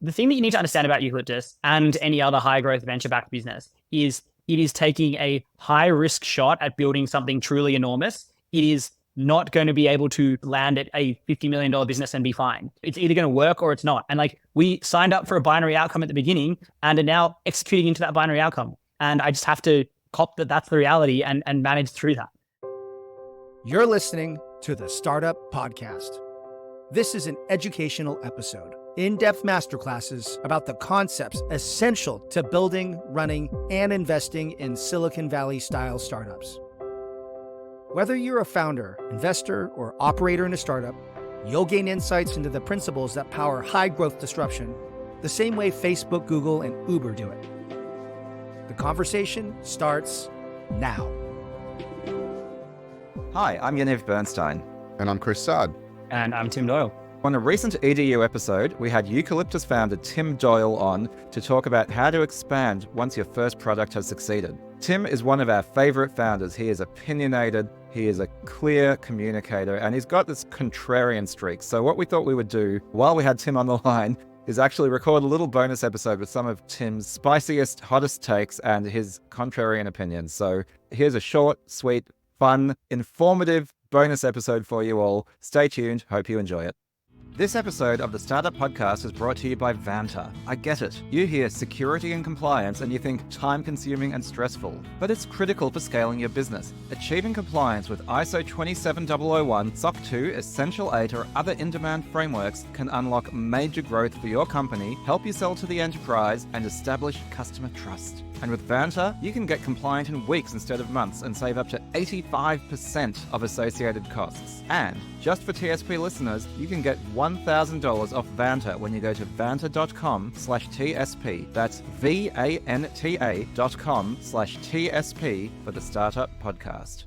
The thing that you need to understand about Eucalyptus and any other high growth venture backed business is it is taking a high risk shot at building something truly enormous. It is not going to be able to land at a $50 million business and be fine. It's either going to work or it's not. And like, we signed up for a binary outcome at the beginning and are now executing into that binary outcome. And I just have to cop that that's the reality and manage through that. You're listening to the Startup Podcast. This is an educational episode, in-depth masterclasses about the concepts essential to building, running, and investing in Silicon Valley-style startups. Whether you're a founder, investor, or operator in a startup, you'll gain insights into the principles that power high-growth disruption the same way Facebook, Google, and Uber do it. The conversation starts now. Hi, I'm Yaniv Bernstein. And I'm Chris Saad. And I'm Tim Doyle. On a recent EDU episode, we had Eucalyptus founder Tim Doyle on to talk about how to expand once your first product has succeeded. Tim is one of our favorite founders. He is opinionated, he is a clear communicator, and he's got this contrarian streak. So what we thought we would do while we had Tim on the line is actually record a little bonus episode with some of Tim's spiciest, hottest takes and his contrarian opinions. So here's a short, sweet, fun, informative bonus episode for you all. Stay tuned. Hope you enjoy it. This episode of the Startup Podcast is brought to you by Vanta. I get it. You hear security and compliance and you think time-consuming and stressful, but it's critical for scaling your business. Achieving compliance with ISO 27001, SOC 2, Essential 8, or other in-demand frameworks can unlock major growth for your company, help you sell to the enterprise, and establish customer trust. And with Vanta, you can get compliant in weeks instead of months and save up to 85% of associated costs. And just for TSP listeners, you can get $1,000 off Vanta when you go to vanta.com/TSP. That's VANTA.com/TSP for the Startup Podcast.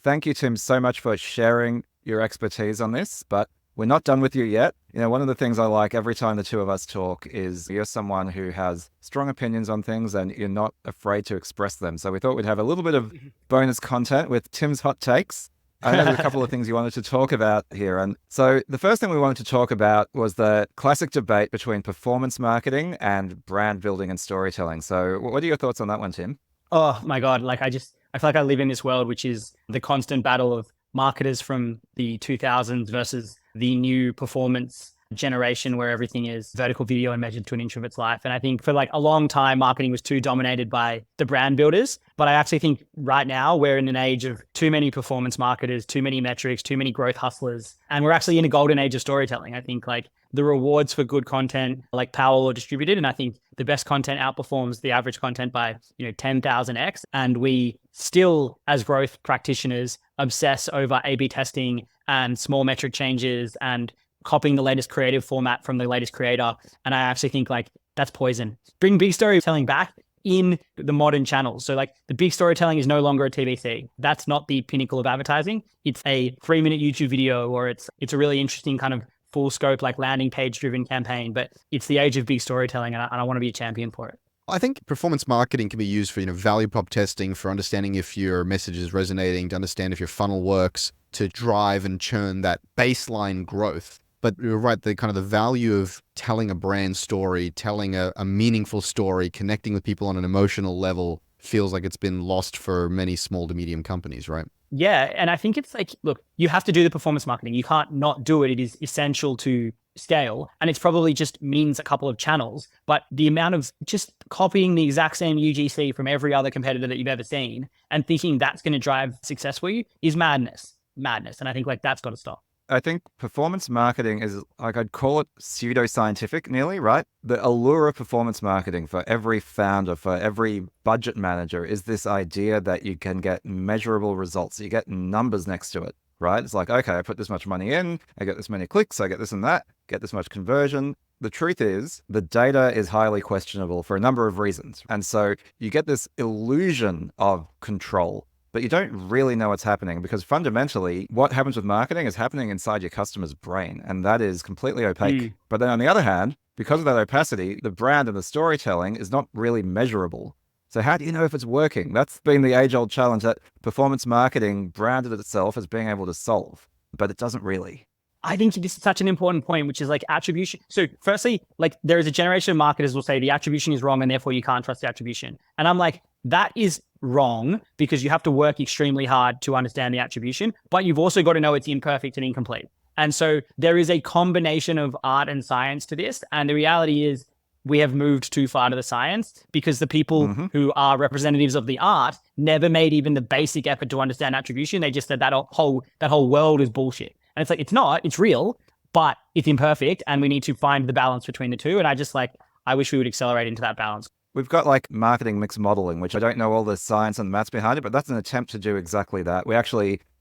Thank you, Tim, so much for sharing your expertise on this, but we're not done with you yet. You know, one of the things I like every time the two of us talk is you're someone who has strong opinions on things and you're not afraid to express them. So we thought we'd have a little bit of bonus content with Tim's hot takes. I know there's a couple of things you wanted to talk about here. And so the first thing we wanted to talk about was the classic debate between performance marketing and brand building and storytelling. So what are your thoughts on that one, Tim? Oh my God. Like I feel like I live in this world, which is the constant battle of marketers from the 2000s versus the new performance generation where everything is vertical video and measured to an inch of its life. And I think for like a long time, marketing was too dominated by the brand builders. But I actually think right now we're in an age of too many performance marketers, too many metrics, too many growth hustlers. And we're actually in a golden age of storytelling. I think like the rewards for good content, like powerful or distributed. And I think the best content outperforms the average content by, 10,000x. And we still, as growth practitioners, obsess over A/B testing and small metric changes and copying the latest creative format from the latest creator. And I actually think like that's poison. Bring big storytelling back in the modern channels. So like the big storytelling is no longer a TVC. That's not the pinnacle of advertising. It's a 3-minute YouTube video, or it's a really interesting kind of full scope, like landing page driven campaign, but it's the age of big storytelling. And I want to be a champion for it. I think performance marketing can be used for, value prop testing, for understanding if your message is resonating, to understand if your funnel works, to drive and churn that baseline growth. But you're right, the kind of the value of telling a brand story, telling a meaningful story, connecting with people on an emotional level feels like it's been lost for many small to medium companies, right? Yeah. And I think it's like, look, you have to do the performance marketing. You can't not do it. It is essential to scale. And it's probably just means a couple of channels, but the amount of just copying the exact same UGC from every other competitor that you've ever seen and thinking that's going to drive success for you is madness. And I think like that's got to stop. I think performance marketing is, like, I'd call it pseudoscientific nearly, right? The allure of performance marketing for every founder, for every budget manager is this idea that you can get measurable results. You get numbers next to it, right? It's like, okay, I put this much money in, I get this many clicks, I get this and that, get this much conversion. The truth is the data is highly questionable for a number of reasons. And so you get this illusion of control, but you don't really know what's happening, because fundamentally what happens with marketing is happening inside your customer's brain, and that is completely opaque. But then on the other hand, because of that opacity, the brand and the storytelling is not really measurable. So how do you know if it's working? That's been the age-old challenge that performance marketing branded itself as being able to solve, but it doesn't really. I think this is such an important point, which is like attribution. So firstly, like there is a generation of marketers will say the attribution is wrong and therefore you can't trust the attribution. And I'm like, that is wrong because you have to work extremely hard to understand the attribution, but you've also got to know it's imperfect and incomplete. And so there is a combination of art and science to this. And the reality is we have moved too far to the science because the people who are representatives of the art never made even the basic effort to understand attribution. They just said that whole world is bullshit. And it's like, it's not, it's real, but it's imperfect. And we need to find the balance between the two. And I wish we would accelerate into that balance. We've got like marketing mix modeling, which I don't know all the science and the maths behind it, but that's an attempt to do exactly that.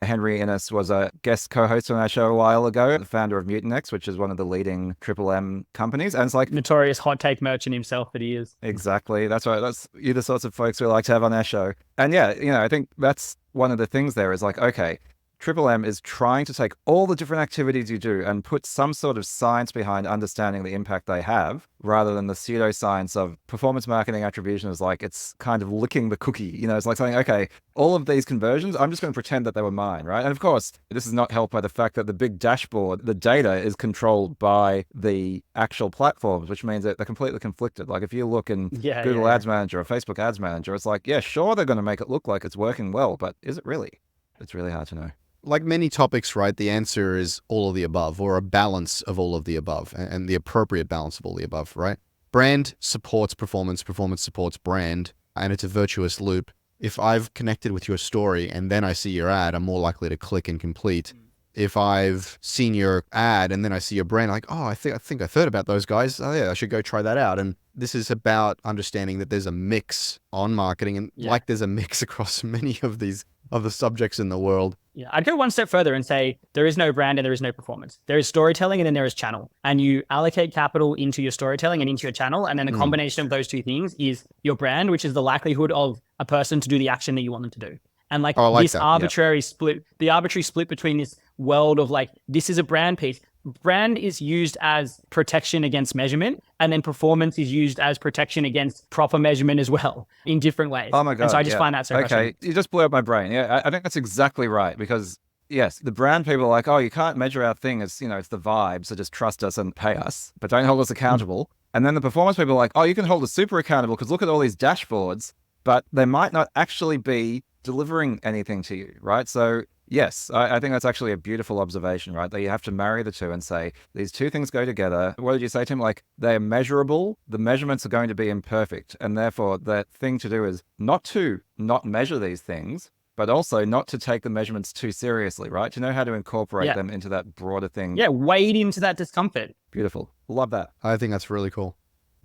Henry Innes was a guest co-host on our show a while ago, the founder of Mutinex, which is one of the leading Triple M companies. And it's like notorious hot take merchant himself that he is. Exactly. That's right. You're the sorts of folks we like to have on our show. And yeah, I think that's one of the things there is like, okay, Triple M is trying to take all the different activities you do and put some sort of science behind understanding the impact they have, rather than the pseudoscience of performance marketing attribution is like, it's kind of licking the cookie. It's like saying, okay, all of these conversions, I'm just going to pretend that they were mine, right? And of course, this is not helped by the fact that the big dashboard, the data is controlled by the actual platforms, which means that they're completely conflicted. Like if you look in Google Ads Manager or Facebook Ads Manager, it's like, yeah, sure, they're going to make it look like it's working well, but is it really? It's really hard to know. Like many topics, right, the answer is all of the above, or a balance of all of the above, and the appropriate balance of all the above, right? Brand supports performance, performance supports brand, and it's a virtuous loop. If I've connected with your story and then I see your ad, I'm more likely to click and complete. If I've seen your ad and then I see your brand, like, oh, I think I've heard about those guys. Oh yeah, I should go try that out. And this is about understanding that there's a mix on marketing, and like there's a mix across many of these other subjects in the world. Yeah, I'd go one step further and say there is no brand and there is no performance. There is storytelling and then there is channel. And you allocate capital into your storytelling and into your channel. And then the combination of those two things is your brand, which is the likelihood of a person to do the action that you want them to do. And like, this arbitrary split, the arbitrary split between this world of like, this is a brand piece. Brand is used as protection against measurement, and then performance is used as protection against proper measurement as well in different ways. Oh my God. And so I just find that so frustrating. You just blew up my brain. Yeah, I think that's exactly right, because yes, the brand people are like, oh, you can't measure our thing as, it's the vibe, so just trust us and pay us, but don't hold us accountable. And then the performance people are like, oh, you can hold us super accountable because look at all these dashboards, but they might not actually be delivering anything to you, right? So yes, I think that's actually a beautiful observation, right? That you have to marry the two and say, these two things go together. What did you say, Tim? Like, they're measurable. The measurements are going to be imperfect. And therefore, the thing to do is not to not measure these things, but also not to take the measurements too seriously, right? To know how to incorporate them into that broader thing. Yeah, wade into that discomfort. Beautiful. Love that. I think that's really cool.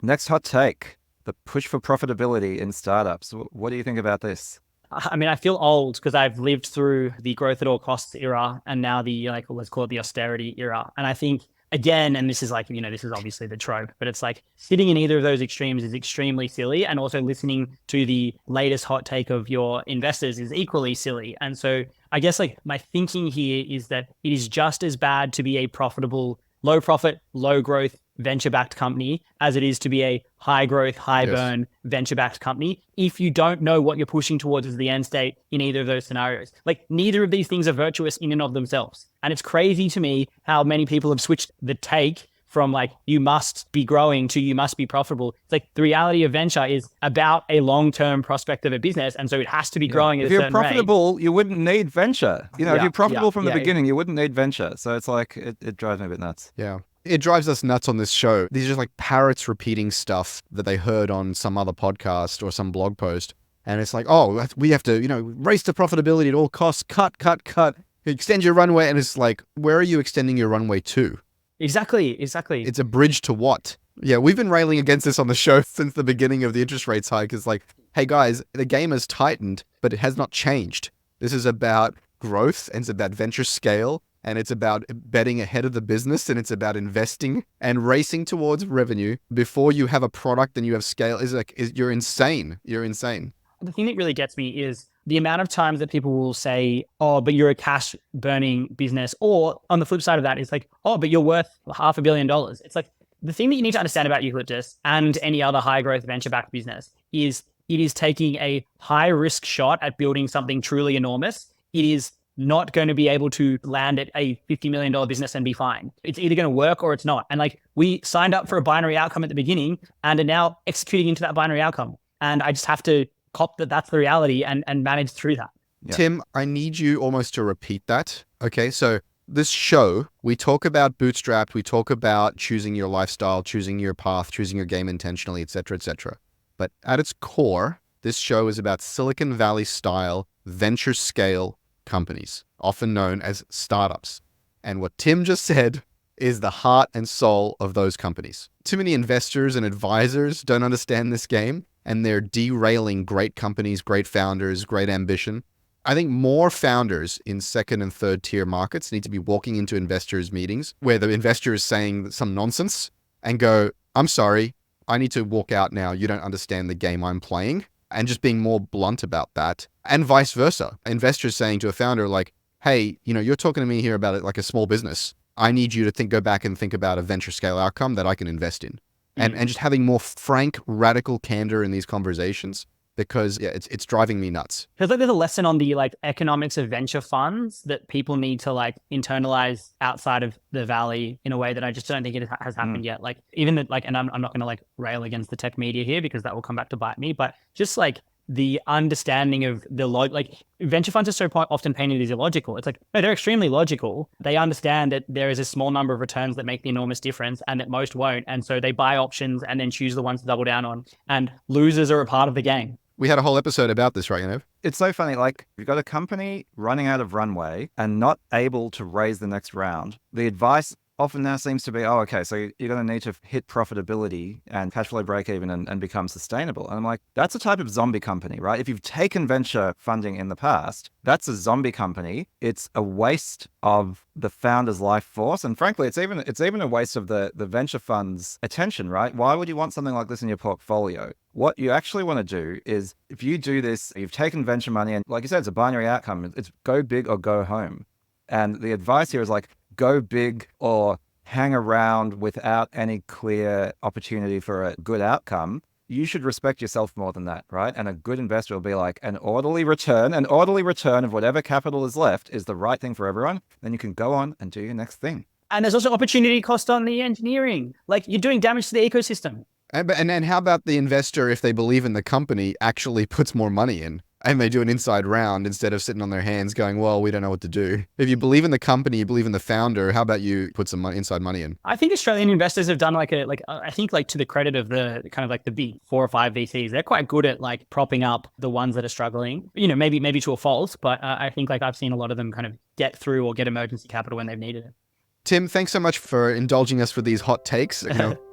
Next hot take, the push for profitability in startups. What do you think about this? I mean, I feel old because I've lived through the growth at all costs era and now the, like, let's call it the austerity era. And I think, again, and this is like, this is obviously the trope, but it's like sitting in either of those extremes is extremely silly. And also listening to the latest hot take of your investors is equally silly. And so I guess like my thinking here is that it is just as bad to be a profitable, low profit, low growth, venture-backed company as it is to be a high growth, high burn, venture-backed company if you don't know what you're pushing towards as the end state in either of those scenarios. Like, neither of these things are virtuous in and of themselves. And it's crazy to me how many people have switched the take from like, you must be growing to you must be profitable. It's like the reality of venture is about a long-term prospect of a business. And so it has to be growing at a certain rate. If you're profitable, you wouldn't need venture. If you're profitable from the beginning, you wouldn't need venture. So it's like, it drives me a bit nuts. Yeah. It drives us nuts on this show. These are just like parrots repeating stuff that they heard on some other podcast or some blog post. And it's like, oh, we have to, race to profitability at all costs, cut, extend your runway. And it's like, where are you extending your runway to? Exactly. It's a bridge to what? Yeah, we've been railing against this on the show since the beginning of the interest rates hike. It's like, hey guys, the game has tightened, but it has not changed. This is about growth, and it's about venture scale, and it's about betting ahead of the business, and it's about investing and racing towards revenue before you have a product and you have scale. You're insane. You're insane. The thing that really gets me is the amount of times that people will say, oh, but you're a cash burning business. Or on the flip side of that, it's like, oh, but you're worth $500 million. It's like, the thing that you need to understand about Eucalyptus and any other high growth venture backed business is it is taking a high risk shot at building something truly enormous. It is not going to be able to land at a $50 million business and be fine. It's either going to work or it's not. And like we signed up for a binary outcome at the beginning and are now executing into that binary outcome. And I just have to cop that that's the reality and manage through that. Yeah. Tim, I need you almost to repeat that. Okay, so this show, we talk about bootstrapped, we talk about choosing your lifestyle, choosing your path, choosing your game intentionally, et cetera, et cetera. But at its core, this show is about Silicon Valley style venture scale companies, often known as startups. And what Tim just said is the heart and soul of those companies. Too many investors and advisors don't understand this game, and they're derailing great companies, great founders, great ambition. I think more founders in second and third tier markets need to be walking into investors' meetings where the investor is saying some nonsense and go, I'm sorry, I need to walk out now. You don't understand the game I'm playing. And just being more blunt about that, and vice versa. Investors saying to a founder like, hey, you're talking to me here about it like a small business. I need you to go back and think about a venture scale outcome that I can invest in. And just having more frank, radical candor in these conversations, because it's driving me nuts. Feels like there's a lesson on the like economics of venture funds that people need to like internalize outside of the Valley in a way that I just don't think it has happened yet. Like even that, like, and I'm not going to like rail against the tech media here because that will come back to bite me, but just like the understanding of the like venture funds are so often painted as illogical. It's like, no, they're extremely logical. They understand that there is a small number of returns that make the enormous difference and that most won't. And so they buy options and then choose the ones to double down on, and losers are a part of the game. We had a whole episode about this, right, Yaniv? It's so funny. Like, you've got a company running out of runway and not able to raise the next round. The advice often now seems to be, oh, okay, so you're going to need to hit profitability and cash flow break even and become sustainable. And I'm like, that's a type of zombie company, right? If you've taken venture funding in the past, that's a zombie company. It's a waste of the founder's life force. And frankly, it's even a waste of the venture fund's attention, right? Why would you want something like this in your portfolio? What you actually want to do is, if you do this, you've taken venture money and like you said, it's a binary outcome. It's go big or go home. And the advice here is like, go big or hang around without any clear opportunity for a good outcome. You should respect yourself more than that, right? And a good investor will be like, an orderly return of whatever capital is left is the right thing for everyone. Then you can go on and do your next thing. And there's also opportunity cost on the engineering. Like, you're doing damage to the ecosystem. And how about the investor, if they believe in the company, actually puts more money in and they do an inside round instead of sitting on their hands going, well, we don't know what to do. If you believe in the company, you believe in the founder, how about you put some inside money in? I think Australian investors have done I think to the credit of the kind of like the big 4 or 5 VCs, they're quite good at like propping up the ones that are struggling, maybe to a fault, but I think like I've seen a lot of them kind of get through or get emergency capital when they've needed it. Tim, thanks so much for indulging us with these hot takes.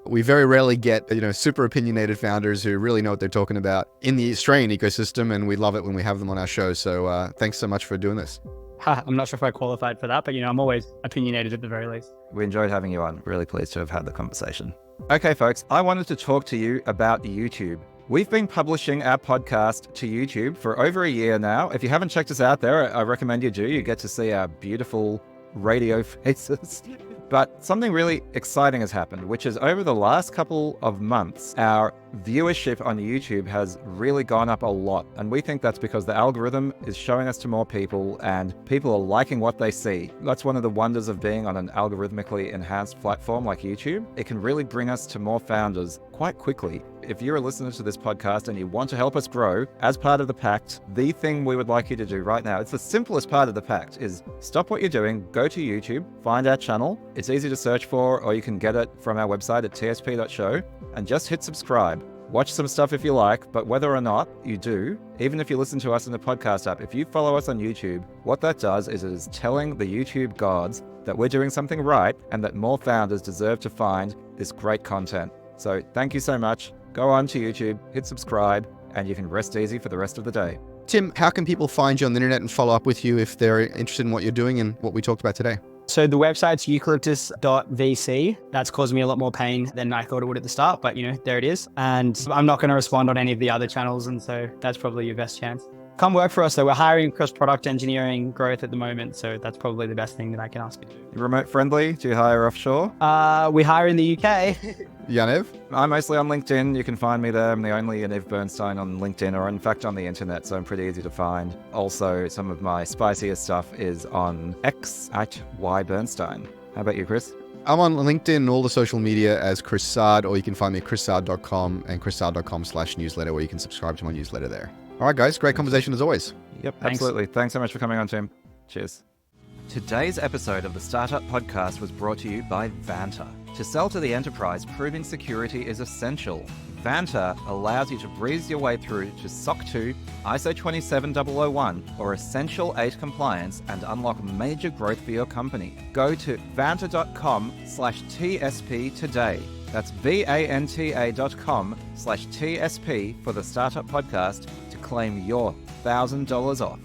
We very rarely get, super opinionated founders who really know what they're talking about in the Australian ecosystem, and we love it when we have them on our show. So thanks so much for doing this. I'm not sure if I qualified for that, but I'm always opinionated at the very least. We enjoyed having you on. Really pleased to have had the conversation. Okay, folks, I wanted to talk to you about YouTube. We've been publishing our podcast to YouTube for over a year now. If you haven't checked us out there, I recommend you do. You get to see our beautiful radio faces. But something really exciting has happened, which is over the last couple of months, our viewership on YouTube has really gone up a lot. And we think that's because the algorithm is showing us to more people and people are liking what they see. That's one of the wonders of being on an algorithmically enhanced platform like YouTube. It can really bring us to more founders quite quickly. If you're a listener to this podcast and you want to help us grow as part of the pact, the thing we would like you to do right now, it's the simplest part of the pact, is stop what you're doing, go to YouTube, find our channel. It's easy to search for, or you can get it from our website at tsp.show, and just hit subscribe. Watch some stuff if you like, but whether or not you do, even if you listen to us in the podcast app, if you follow us on YouTube, what that does is it is telling the YouTube gods that we're doing something right and that more founders deserve to find this great content. So thank you so much. Go on to YouTube, hit subscribe, and you can rest easy for the rest of the day. Tim, how can people find you on the internet and follow up with you if they're interested in what you're doing and what we talked about today? So the website's eucalyptus.vc. That's caused me a lot more pain than I thought it would at the start, but there it is. And I'm not going to respond on any of the other channels, and so that's probably your best chance. Come work for us though. We're hiring across product engineering growth at the moment, so that's probably the best thing that I can ask you to do. Remote friendly? Do you hire offshore? We hire in the UK. Yaniv? I'm mostly on LinkedIn. You can find me there. I'm the only Yaniv Bernstein on LinkedIn, or in fact on the internet, so I'm pretty easy to find. Also, some of my spiciest stuff is on X at @ybernstein. How about you, Chris? I'm on LinkedIn and all the social media as Chris Sard, or you can find me at chrissard.com and chrissard.com/newsletter, where you can subscribe to my newsletter there. All right, guys. Great conversation as always. Yep, Thanks. absolutely. Thanks so much for coming on, Tim. Cheers. Today's episode of the Startup Podcast was brought to you by Vanta. To sell to the enterprise, proving security is essential. Vanta allows you to breeze your way through to SOC 2, ISO 27001, or Essential 8 compliance and unlock major growth for your company. Go to vanta.com/TSP today. That's VANTA.com/TSP for the Startup Podcast to claim your $1,000 off.